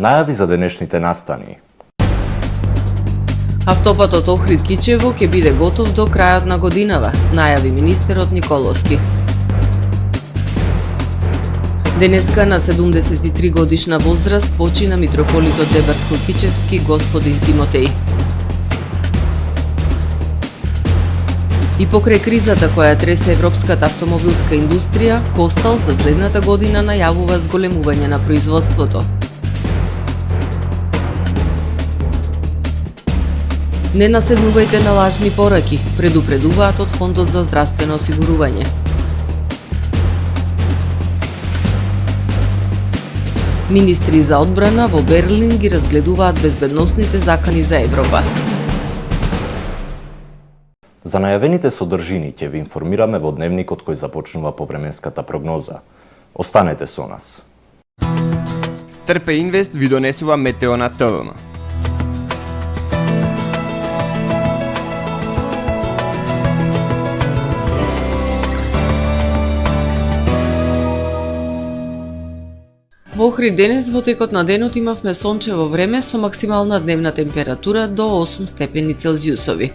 Најави за денешните настани. Автопатот Охрид-Кичево ќе биде готов до крајот на годинава, најави министерот Николовски. Денеска на 73 годишна возраст почина митрополитот Дебарско-Кичевски господин Тимотеј. И покрај кризата која тресе европската автомобилска индустрија, Костал за следната година најавува зголемување на производството. Не наседнувајте на лажни пораки, предупредуваат од Фондот за здравствено осигурување. Министри за одбрана во Берлин ги разгледуваат безбедносните закани за Европа. За најавените содржини ќе ви информираме во дневникот кој започнува повременската прогноза. Останете со нас. Трпе Инвест ви донесува метео на ТВМ. Во Охрид денес во текот на денот имавме сончево време со максимална дневна температура до 8 степени Целзиусови.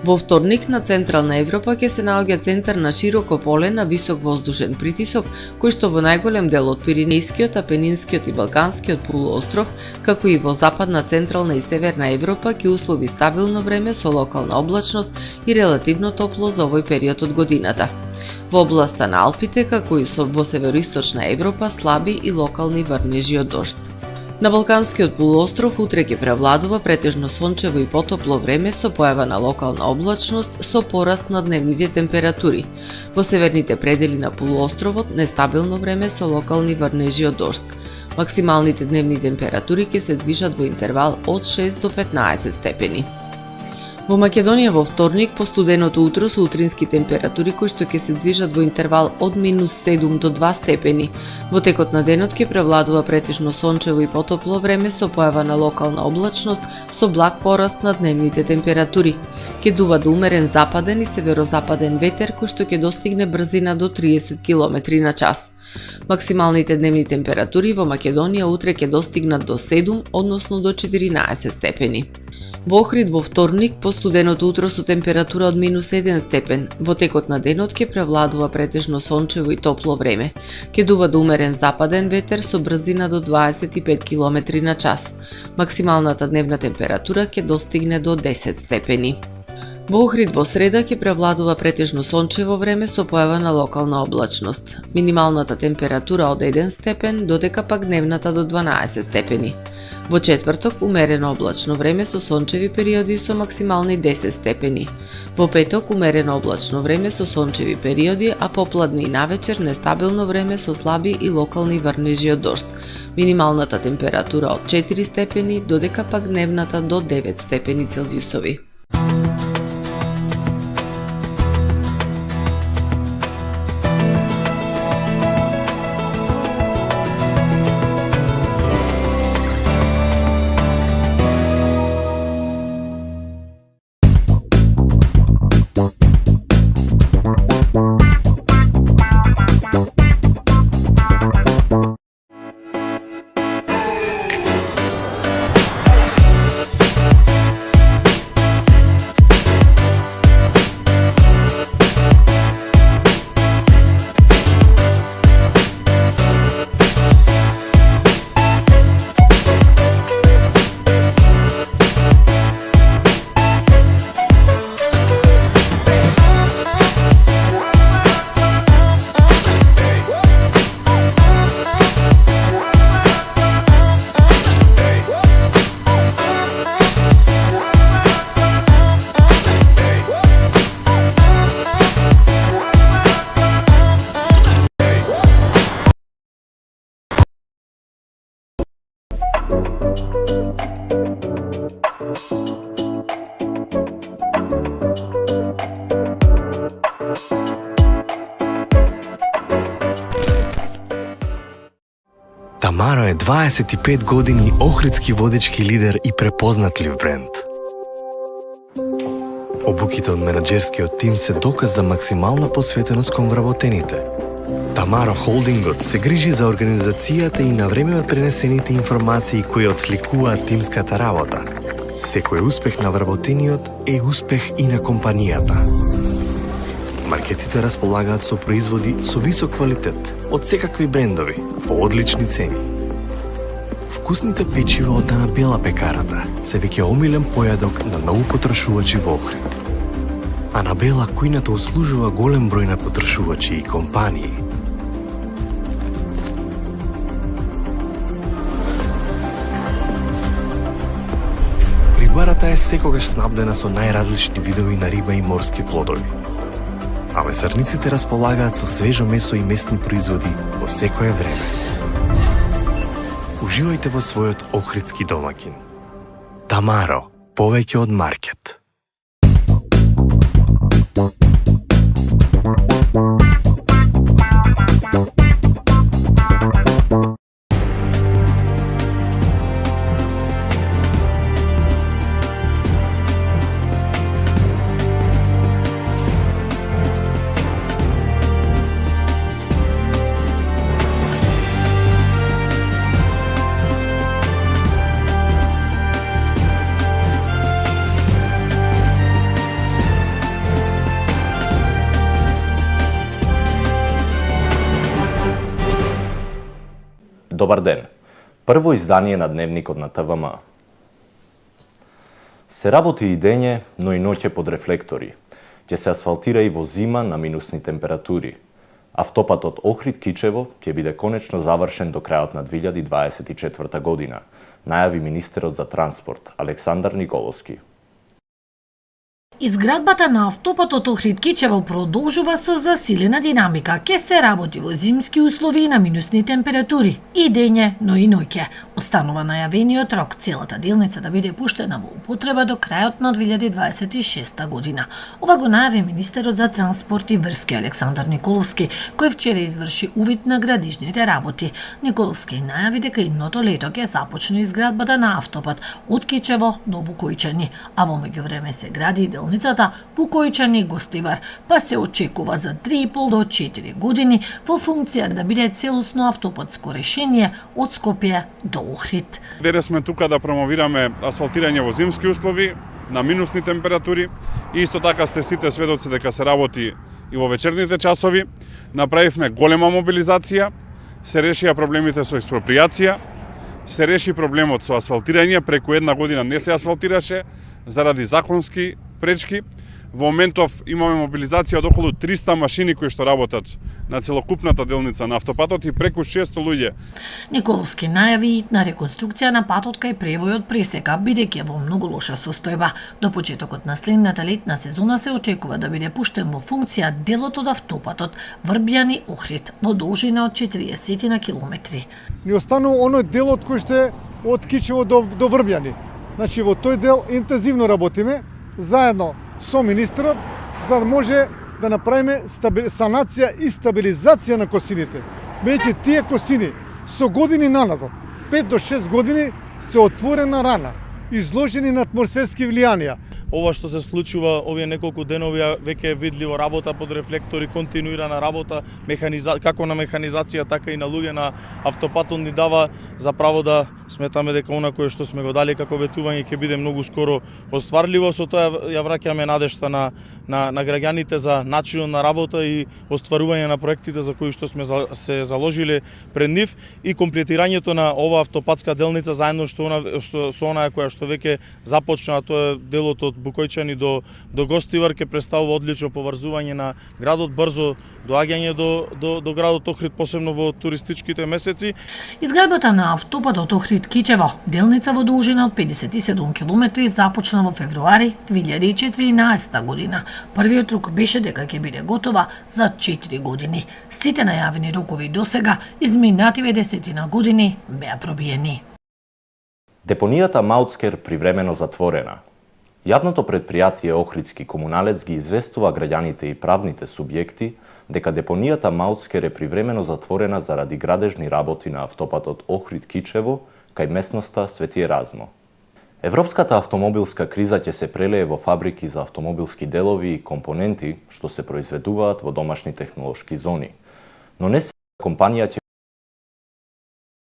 Во вторник на Централна Европа ќе се наоѓа центар на широко поле на висок воздушен притисок, кој што во најголем дел од Пиринејскиот, Апенинскиот и Балканскиот полуостров, како и во западна, централна и северна Европа ќе услови стабилно време со локална облачност и релативно топло за овој период од годината. Во областа на Алпите, како и во североисточна Европа, слаби и локални врнежи од дожд. На Балканскиот полуостров утре ќе превладува претежно сончево и потопло време со појава на локална облачност со пораст на дневните температури. Во северните предели на полуостровот нестабилно време со локални врнежи од дожд. Максималните дневни температури ќе се движат во интервал од 6 до 15 степени. Во Македонија во вторник по студеното утро со утрински температури кои што ќе се движат во интервал од -7 до 2 степени. Во текот на денот ќе превладува претежно сончево и потопло време со појава на локална облачност со благ пораст на дневните температури. Ќе дува до умерен западен и северозападен ветер кој што ќе достигне брзина до 30 км на час. Максималните дневни температури во Македонија утре ќе достигнат до 7, односно до 14 степени. Во Охрид во вторник по студеното утро со температура од -1 степен, во текот на денот ќе превладува претежно сончево и топло време. Ќе дува до умерен западен ветер со брзина до 25 км на час. Максималната дневна температура ќе достигне до 10 степени. Во Охрид во среда ќе превладува претежно сончево време со појава на локална облачност. Минималната температура од 1 степен, додека пак дневната до 12 степени. Во четврток умерено облачно време со сончеви периоди со максимални 10 степени. Во петок умерено облачно време со сончеви периоди, а попладне и навечер нестабилно време со слаби и локални врнежи од дожд. Минималната температура од 4 степени, додека пак дневната до 9 степени Целзиусови. Тамаро е 25 години охридски водечки лидер и препознатлив бренд. Обуките од менаџерскиот тим се доказ за максимална посветеност кон вработените. Тамаро Холдингот се грижи за организацијата и на време пренесените информации кои отсликуваат тимската работа. Секој успех на вработениот е успех и на компанијата. Маркетите располагаат со производи со висок квалитет од секакви брендови по одлични цени. Вкусните печива од Дана Бела пекарата се веќе омилен појадок на многу потрошувачи во Охрид. Анабела кујната услужува голем број на потрошувачи и компании. Рибарата е секогаш снабдена со најразлични видови на риба и морски плодови. А месарниците располагаат со свежо месо и местни производи во секое време. Уживајте во својот охридски домаќин. Тамаро, повеќе од маркет. Добар ден. Прво издание на Дневникот на ТВМ. Се работи и дење, но и ноќе под рефлектори. Ќе се асфалтира и во зима на минусни температури. Автопатот Охрид-Кичево ќе биде конечно завршен до крајот на 2024 година, најави министерот за транспорт Александар Николовски. Изградбата на автопатот Охрид-Кичево продолжува со засилена динамика. Ке се работи во зимски услови на минусни температури. И дење, но и ноќе. Останува најавениот рок целата делница да биде пуштена во употреба до крајот на 2026 година. Ова го најави министерот за транспорт и врски Александар Николовски, кој вчера изврши увид на градижните работи. Николовски најави дека идното лето ќе започне изградбата на автопат од Кичево до Букојчани, а во меѓувреме се гради и делницата Букојчани-Гостивар, па се очекува за 3,5 до 4 години во функција да биде целосно автопатско решение од Скопје до Охрид. Денес сме тука да промовираме асфалтирање во зимски услови, на минусни температури, и исто така сте сите сведоци дека се работи и во вечерните часови. Направивме голема мобилизација, се решија проблемите со експропријација, се реши проблемот со асфалтирање, преку една година не се асфалтираше заради законски пречки. Во моментов имаме мобилизација од околу 300 машини кои што работат на целокупната делница на автопатот и преку 600 луѓе. Николовски најави на реконструкција на патот кај превојот пресека, бидејќи во многу лоша состојба. До почетокот на следната летна сезона се очекува да биде пуштен во функција делот од автопатот Врбјани-Охрид во должина од 40 на километри. Ни останува оној делот кој што е од Кичево до Врбјани. Значи во тој дел интензивно работиме заедно со министерот, за да може да направиме санација и стабилизација на косините. Бидејќи тие косини со години наназад, 5 до 6 години, се отворена рана, изложени на атмосферски влијанија. Ова што се случува овие неколку денови веќе е видливо, работа под рефлектори, континуирана работа, како на механизација, така и на луѓе на автопатот ни дава за право да сметаме дека она кое што сме го дали како ветување ќе биде многу скоро остварливо. Со тоа ја враќаме надежта на граѓаните за начинот на работа и остварување на проектите за кои што сме се заложиле пред нив и комплетирањето на ова автопатска делница заедно со онаа која што веќе започна, тоа е делот од Букојчани до Гостивар, ќе представува одлично поврзување на градот, брзо доаѓање до градот Охрид, посебно во туристичките месеци. Изградбата на автопатот Охрид-Кичево, делница во должина од 57 километри, започна во февруари 2014 година. Првиот рок беше дека ќе биде готова за 4 години. Сите најавени рокови досега изминативе 10 години беа пробиени. Депонијата Маутскер привремено затворена. Јавното предпријатие Охридски комуналец ги известува граѓаните и правните субјекти дека депонијата Маутскер е привремено затворена заради градежни работи на автопатот Охрид-Кичево кај местноста Свети Еразмо. Европската автомобилска криза ќе се прелее во фабрики за автомобилски делови и компоненти што се произведуваат во домашни технолошки зони. Но не се компанија ќе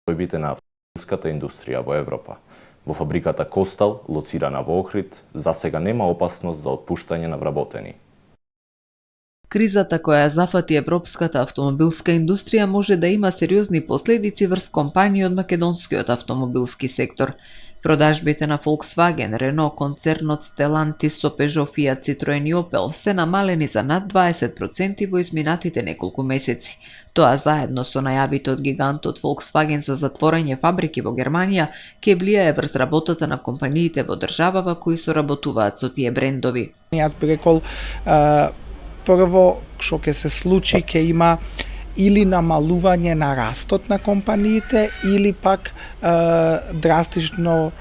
сојбите на автомобилската индустрија во Европа. Во фабриката Костал, лоцирана во Охрид, засега нема опасност за отпуштање на вработени. Кризата која зафати европската автомобилска индустрија може да има сериозни последици врз компании од македонскиот автомобилски сектор. Продажбите на Volkswagen, Renault, концернот Stellantis со Peugeot, Fiat, Citroen и Opel се намалени за над 20% во изминатите неколку месеци. Тоа заедно со најавите од гигантот Volkswagen за затворање фабрики во Германија ќе влијае врз работата на компаниите во државава кои соработуваат со тие брендови. Јас би рекол, прво што ќе се случи ќе има или намалување на растот на компаниите или пак драстично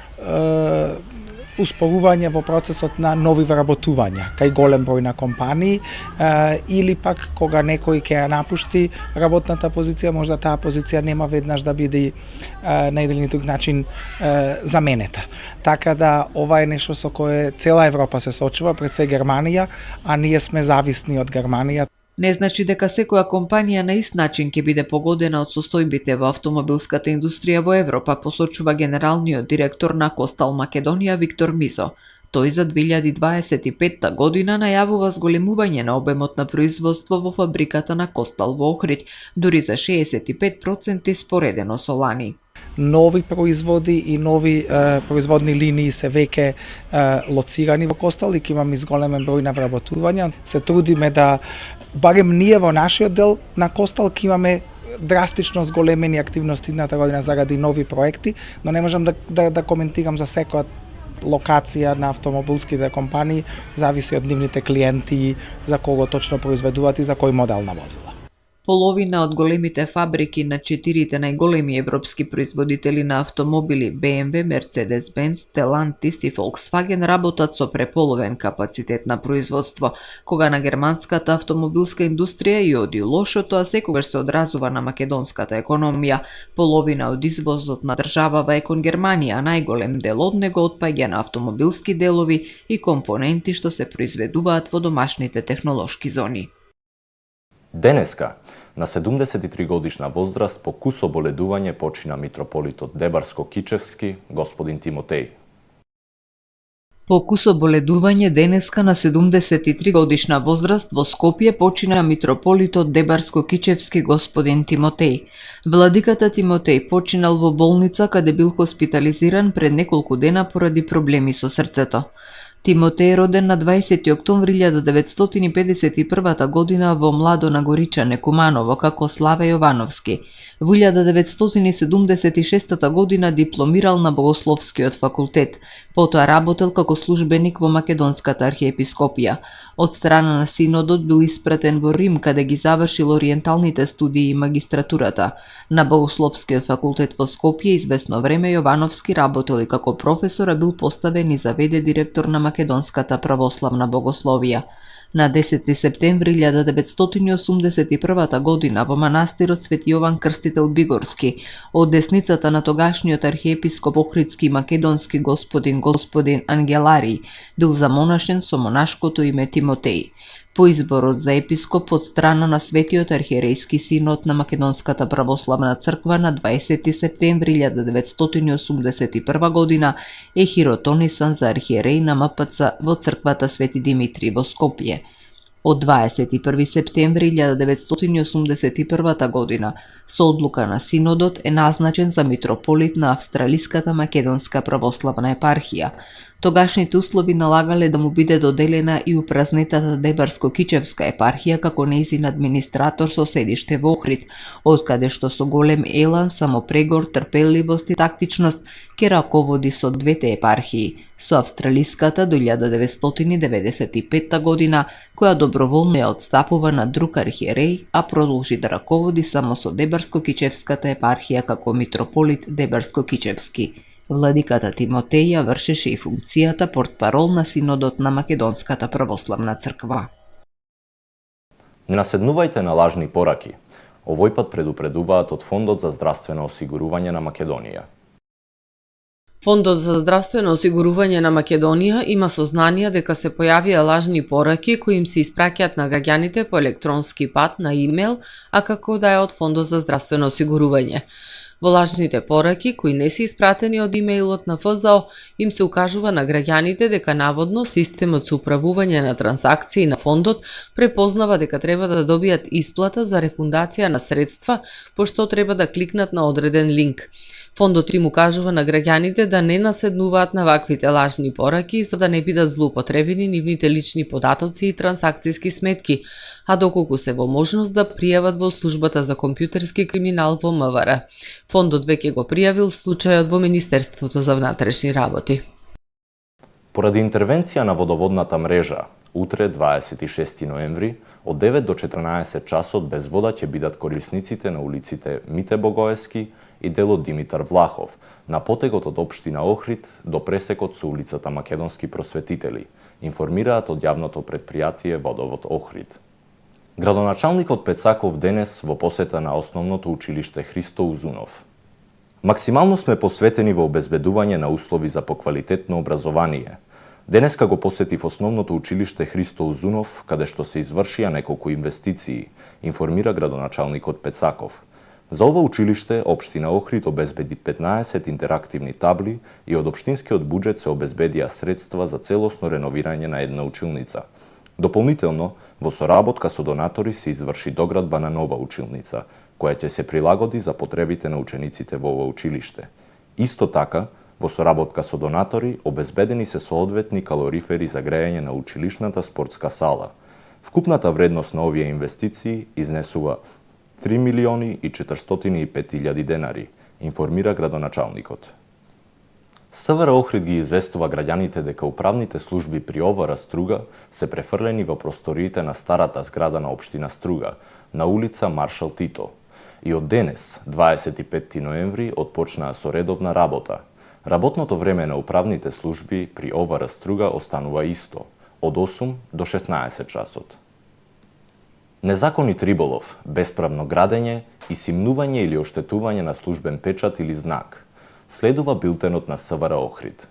успорување во процесот на нови вработувања кај голем број на компании или пак кога некој ќе ја напушти работната позиција, можда таа позиција нема веднаш да биде на еден или друг начин заменета. Така да ова е нешто со кое цела Европа се соочува, пред се Германија, а ние сме зависни од Германија. Не значи дека секоја компанија на ист начин ќе биде погодена од состојбите во автомобилската индустрија во Европа, посочува генералниот директор на Костал Македонија Виктор Мизо. Тој за 2025 година најавува зголемување на обемот на производство во фабриката на Костал во Охрид, дури за 65% споредено со лани. Нови производи и нови производни линии се веќе лоцирани во Костал и ќе имаме изголемен број на вработувања. Се трудиме да барем ние во нашиот дел на Костал ќе имаме драстично зголемени активности едната година заради нови проекти, но не можам да коментирам за секоја локација на автомобилските компании, зависи од нивните клиенти, за кого точно произведуваат и за кој модел на возила. Половина од големите фабрики на 4 најголеми европски производители на автомобили BMW, Mercedes-Benz, Stellantis и Volkswagen работат со преполовен капацитет на производство, кога на германската автомобилска индустрија и оди лошо, тоа секогаш се одразува на македонската економија. Половина од извозот на државава е кон Германија, а најголем дел од него отпаѓа на автомобилски делови и компоненти што се произведуваат во домашните технолошки зони. Денеска, на 73 годишна возраст, по кусоболедување почина митрополитот Дебарско-Кичевски, господин Тимотеј. По кусоболедување денеска на 73 годишна возраст во Скопје почина митрополитот Дебарско-Кичевски господин Тимотеј. Владиката Тимотеј починал во болница каде бил хоспитализиран пред неколку дена поради проблеми со срцето. Тимотеј е роден на 20 октомври 1951 година во Младо на Горичане, Куманово, како Славе Јовановски. Во 1976 година дипломирал на Богословскиот факултет, потоа работел како службеник во Македонската архиепископија. Од страна на синодот бил испратен во Рим, каде ги завршил ориенталните студии и магистратурата. На Богословскиот факултет во Скопје известно време Јовановски работел и како професор, а бил поставен и заведе директор на Македонската православна богословија. На 10 септември 1981 година во манастирот Свети Јован Крстител Бигорски, од десницата на тогашниот архиепископ Охридски македонски господин Ангелари, бил замонашен со монашкото име Тимотеј. По изборот за епископ од страна на Светиот архиерејски синод на Македонската православна црква на 20 септември 1981 година е хиротонисан за архиереј на МПЦ во црквата Свети Димитри во Скопје. Од 21 септември 1981 година со одлука на синодот е назначен за митрополит на Австралиската македонска православна епархија. Тогашните услови налагале да му биде доделена и упразнетата Дебарско-Кичевска епархија како нејзин администратор со седиште во Охрид, откаде што со голем елан, самопрегор, трпеливост и тактичност ќе раководи со двете епархии, со австралиската до 1995 година, која доброволно ја отстапува на друг архиереј, а продолжи да раководи само со Дебарско-Кичевската епархија како митрополит Дебарско-Кичевски. Владиката Тимотеј ја вршеше и функцијата портпарол на синодот на Македонската православна црква. Не наседнувајте на лажни пораки. Овој пат предупредуваат од Фондот за здравствено осигурување на Македонија. Фондот за здравствено осигурување на Македонија има сознание дека се појавија лажни пораки кои им се испраќаат на граѓаните по електронски пат на имејл, а како да е од Фондот за здравствено осигурување. Во лажните пораки, кои не се испратени од имејлот на ФЗО, им се укажува на граѓаните дека наводно системот за управување на трансакции на фондот препознава дека треба да добијат исплата за рефундација на средства, пошто треба да кликнат на одреден линк. Фондот им укажува на граѓаните да не наседнуваат на ваквите лажни пораки за да не бидат злоупотребени нивните лични податоци и трансакциски сметки, а доколку се во можност да пријават во службата за компјутерски криминал во МВР. Фондот веќе го пријавил случајот во Министерството за внатрешни работи. Поради интервенција на водоводната мрежа, утре 26 ноември, од 9 до 14 часот без вода ќе бидат корисниците на улиците Мите Богоевски и делот Димитар Влахов, на потегот од општина Охрид до пресекот со улицата Македонски просветители, информираат од јавното претпријатие Водовод Охрид. Градоначалникот Пецаков денес во посета на Основното училиште Христо Узунов. Максимално сме посветени во обезбедување на услови за поквалитетно образование. Денеска го посетив Основното училиште Христо Узунов, каде што се извршија неколку инвестиции, информира градоначалникот Пецаков. За ова училиште, општина Охрид обезбеди 15 интерактивни табли и од општинскиот буџет се обезбедија средства за целосно реновирање на една училница. Дополнително, во соработка со донатори се изврши доградба на нова училница, која ќе се прилагоди за потребите на учениците во ова училиште. Исто така, во соработка со донатори, обезбедени се соодветни калорифери за грејање на училишната спортска сала. Вкупната вредност на овие инвестиции изнесува 3 милиони и 405 илјади денари, информира градоначалникот. СВР Охрид ги известува граѓаните дека управните служби при ОВР Струга се префрлени во просториите на старата зграда на општина Струга, на улица Маршал Тито. И од денес, 25 ноември, отпочнаа со редовна работа. Работното време на управните служби при ОВР Струга останува исто, од 8 до 16 часот. Незаконит риболов, бесправно градење и симнување или оштетување на службен печат или знак. Следува билтенот на СВР Охрид.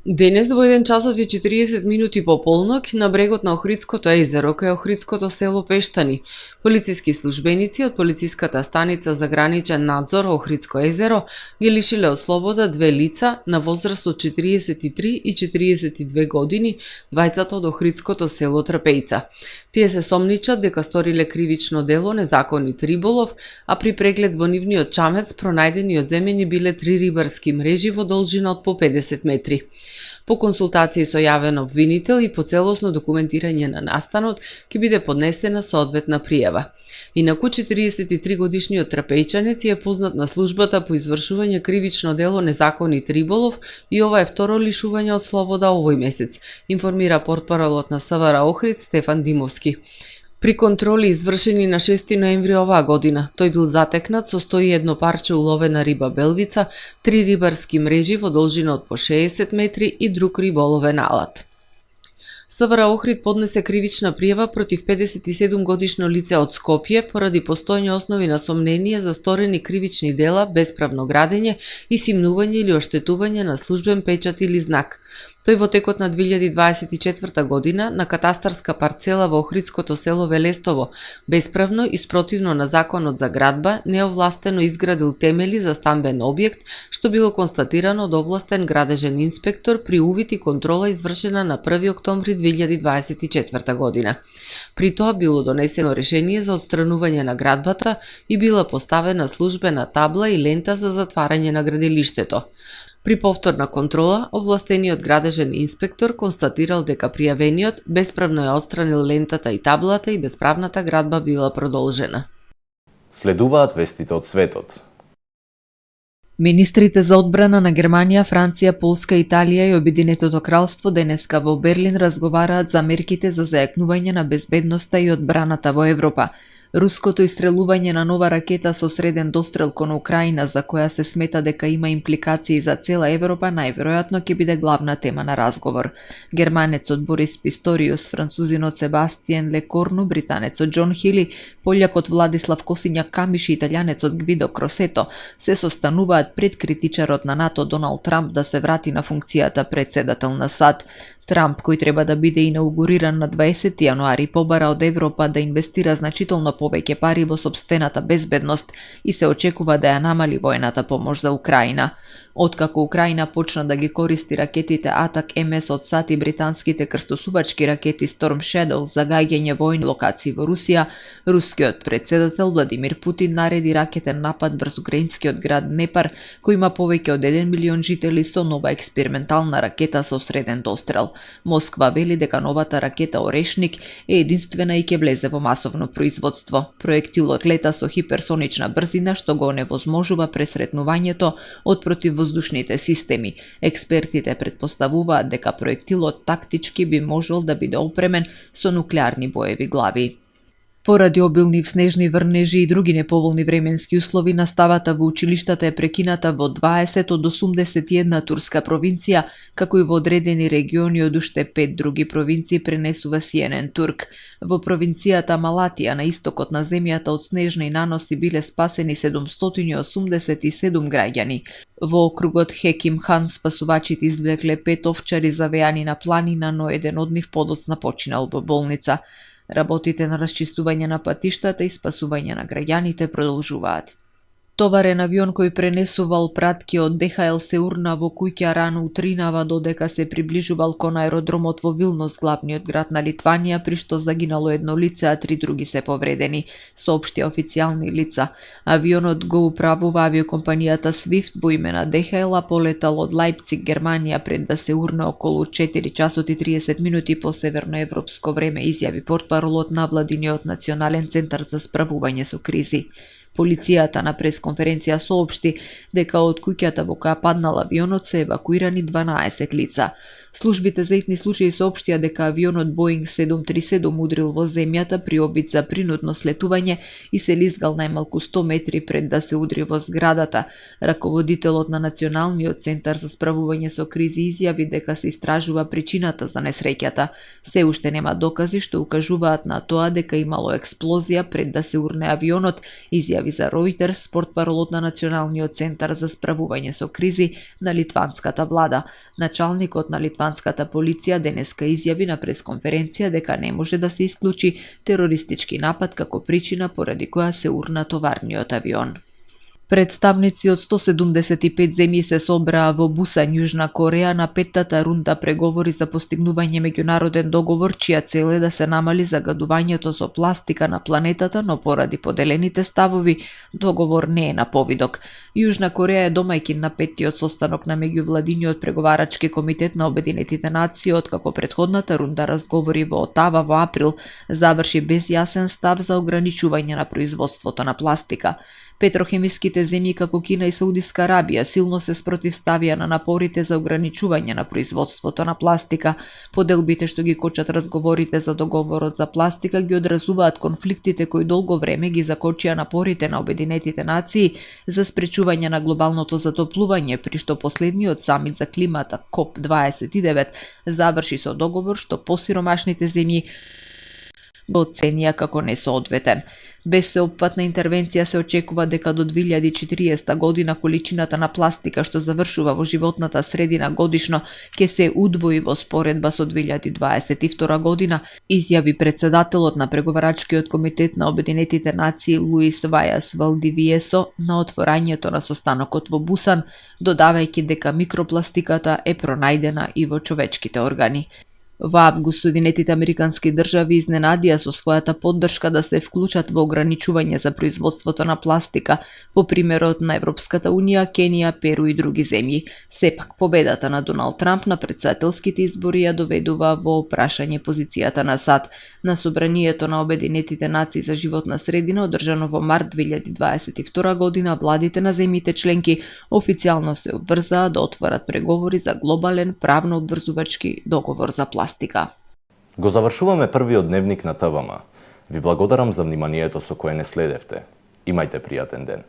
Денес во 1 часот и 40 минути по полнок на брегот на Охридското езеро кај Охридското село Пештани, полициски службеници од полициската станица за граничен надзор Охридско езеро ги лишиле од слобода две лица на возраст од 43 и 42 години, двајцата од Охридското село Трпејца. Тие се сомничат дека сториле кривично дело незаконит риболов, а при преглед во нивниот чамец пронајдени од земени биле 3 рибарски мрежи во должина од по 50 метри. По консултации со јавен обвинител и по целосно документирање на настанот ќе биде поднесена соодветна пријава. Инаку 43 годишниот трпејчанец е познат на службата по извршување кривично дело незаконит риболов и ова е второ лишување од слобода овој месец, информира портпаролот на СВР Охрид Стефан Димовски. При контроли извршени на 6 ноември оваа година, тој бил затекнат со 101 парче уловена риба белвица, 3 рибарски мрежи во должина од по 60 метри и друг риболовен алат. СВР Охрид поднесе кривична пријава против 57 годишно лице од Скопје поради постојање основи на сомнение за сторени кривични дела, бесправно градење и симнување или оштетување на службен печат или знак. Тој во текот на 2024 година на катастарска парцела во Охридското село Велестово, бесправно и спротивно на законот за градба, неовластено изградил темели за стамбен објект, што било констатирано од овластен градежен инспектор при увид и контрола извршена на 1 октомври 2024 година. При тоа било донесено решение за отстранување на градбата и била поставена службена табла и лента за затварање на градилиштето. При повторна контрола, овластениот градежен инспектор констатирал дека пријавениот бесправно ја отстранил лентата и таблата и бесправната градба била продолжена. Следуваат вестите од светот. Министрите за одбрана на Германија, Франција, Полска, Италија и Обединетото кралство денеска во Берлин разговараат за мерките за зајакнување на безбедноста и одбраната во Европа. Руското истрелување на нова ракета со среден дострел кон Украина, за која се смета дека има импликации за цела Европа, најверојатно ќе биде главна тема на разговор. Германецот Борис Писториус, французинот Себастиен Лекорну, британецот Џон Хили, полјакот Владислав Косињак-Камиш и италијанецот Гвидо Кросето се состануваат пред критичарот на НАТО Доналд Трамп да се врати на функцијата председател на САД. Трамп, кој треба да биде инаугуриран на 20 јануари, побара од Европа да инвестира значително повеќе пари во сопствената безбедност и се очекува да ја намали воената помош за Украина. Откако Украина почна да ги користи ракетите Атак-МС од САД и британските крстосувачки ракети Storm Shadow за гаѓање војни локации во Русија, рускиот председател Владимир Путин нареди ракетен напад врз украинскиот град Днепар, кој има повеќе од 1 милион жители, со нова експериментална ракета со среден дострел. Москва вели дека новата ракета Орешник е единствена и ќе влезе во масовно производство. Проектилот лета со хиперсонична брзина, што го оневозможува пресретнувањето од противвоздушните системи. Експертите претпоставуваат дека проектилот тактички би можел да биде опремен со нуклеарни боеви глави. Поради обилни снежни врнежи и други неповолни временски услови, наставата во училиштата е прекината во 20 од 81 турска провинција, како и во одредени региони од уште 5 други провинции, пренесува CNN Турк. Во провинцијата Малатија, на истокот на земјата, од снежни наноси биле спасени 787 граѓани. Во округот Хеким Хан спасувачите извлекле 5 овчари завеани на планина, но еден од нив подоцна починал во болница. Работите на расчистување на патиштата и спасување на граѓаните продолжуваат. Товарен авион кој пренесувал пратки од ДХЛ се урна во куќа рано утринава додека се приближувал кон аеродромот во Вилнус, главниот град на Литванија, при што загинало едно лице, а 3 други се повредени, соопшти официјални лица. Авионот го управува авиокомпанијата Swift во име на ДХЛ, а полетал од Лајпциг, Германија, пред да се урне околу 4 часот и 30 минути по северноевропско време, изјави портпаролот на владиниот Национален центар за справување со кризи. Полицијата на пресконференција соопшти дека од куќата во која паднал авионот се евакуирани 12 лица. Службите за итни случаи соопштија дека авионот Boeing 737 удрил во земјата при обид за принудно слетување и се лизгал најмалку 100 метри пред да се удри во зградата. Раководителот на Националниот центар за справување со кризи изјави дека се истражува причината за несреќата. Се уште нема докази што укажуваат на тоа дека имало експлозија пред да се урне авионот, изјави за Reuters портпаролот на Националниот центар за справување со кризи на литванската влада. Началникот на литванската полиција денеска изјави на пресконференција дека не може да се исклучи терористички напад како причина поради која се урна товарниот авион. Представници од 175 земји се собраа во Бусан, Јужна Кореја, на петтата рунда преговори за постигнување меѓународен договор, чија цел е да се намали загадувањето со пластика на планетата, но поради поделените ставови, договор не е на повидок. Јужна Кореја е домајкин на петтиот состанок на меѓувладиниот преговарачки комитет на Обединетите нации, откако претходната рунда разговори во Отава во април заврши без јасен став за ограничување на производството на пластика. Петрохемиските земји како Кина и Саудиска Арабија силно се спротивставија на напорите за ограничување на производството на пластика. Поделбите што ги кочат разговорите за договорот за пластика ги одразуваат конфликтите кои долго време ги закочија напорите на Обединетите нации за спречување на глобалното затоплување, при што последниот самит за климата КОП-29 заврши со договор што посиромашните земји го оценија како несоодветен. Без сеопфатна интервенција се очекува дека до 2040 година количината на пластика што завршува во животната средина годишно ќе се удвои во споредба со 2022 година, изјави председателот на преговарачкиот комитет на Обединетите нации Луис Вајас Валдивиесо на отворањето на состанокот во Бусан, додавајќи дека микропластиката е пронајдена и во човечките органи. Во август Соединетите американски држави изненадија со својата поддршка да се вклучат во ограничување за производството на пластика, по примерот на Европската унија, Кенија, Перу и други земји. Сепак победата на Доналд Трамп на претседателските избори ја доведува во прашање позицијата на САД. На собранието на Обединетите нации за животна средина, одржано во март 2022 година, владите на земјите членки официјално се обврзаа да отворат преговори за глобален правно обврзувачки договор за пластика. Го завршуваме првиот дневник на ТВМ. Ви благодарам за вниманието со кое не следевте. Имајте пријатен ден.